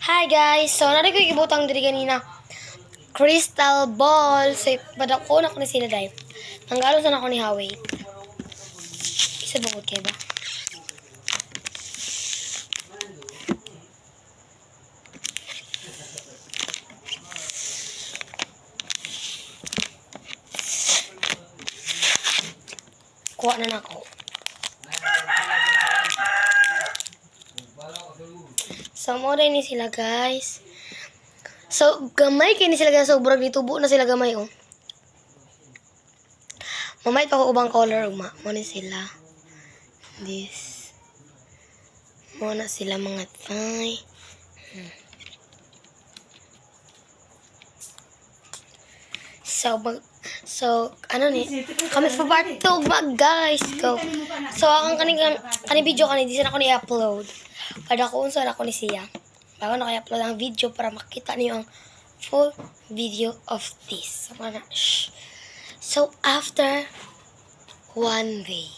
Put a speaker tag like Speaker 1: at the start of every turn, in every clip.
Speaker 1: Hi guys! So, nari ko ibutang diri kanina. Crystal ball. So, padako na ko ni sila dahil. Nanggalo sa na ko ni Huawei. Isa bukod kayo ba? Kuha na ako. So, mo rin ni sila guys. So, gamay kayo ni sila guys. So, burag ditubo na sila gamay oh. Mamay pa ko ubang color. Mo ni sila. This. Mo na sila mga tay. So, ano ni? Kami for part 2 ba, guys? Go. So, ang kani video kani, di sana ako ni-upload. Kada ko unsa ako ni siya. Bago na kaya upload ang video para makita niyo ang full video of this. So, after one day.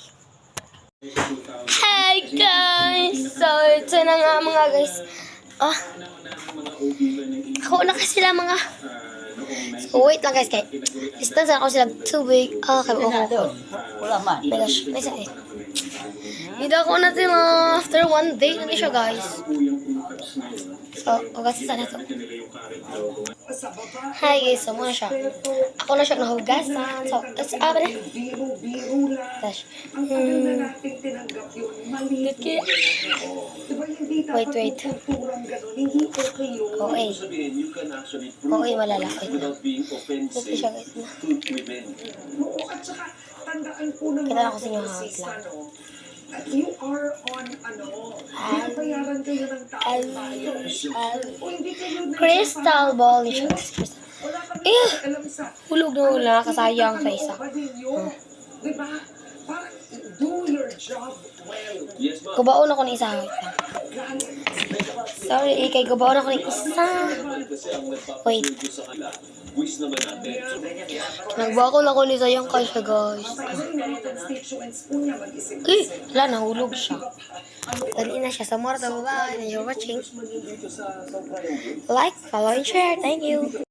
Speaker 1: Hey, guys! So, ito na nga mga guys. Ako na kasi sila mga... So, wait lang guys, kay distance ako sila tubig. Kay ako.
Speaker 2: Wala man.
Speaker 1: My gosh, may sakit. Hindi ako na sila after one day na siya guys. So, hugasan sana to. Hi guys, so muna siya. Ako na siya nahugasan. So, let's open it. Gosh. Wait. Okay, malala. Wait lang. Ito siya guys. Kita na ko sa inyo hawit lang.
Speaker 3: You are on binabayaran kayo ng
Speaker 1: Crystal ball ni siya. Hulog na wala. Kasayang sa isa.
Speaker 3: Diba? Parang do your job well.
Speaker 1: Kubaon ako ng isa. Wait lang. Sorry, kay kubaon ako ng isa. Wait. Nagbakol ako ni sayang siya guys. Wala, nahulog siya. Dali na siya sa more. Bye-bye. You're watching. Like, follow, and share. Thank you.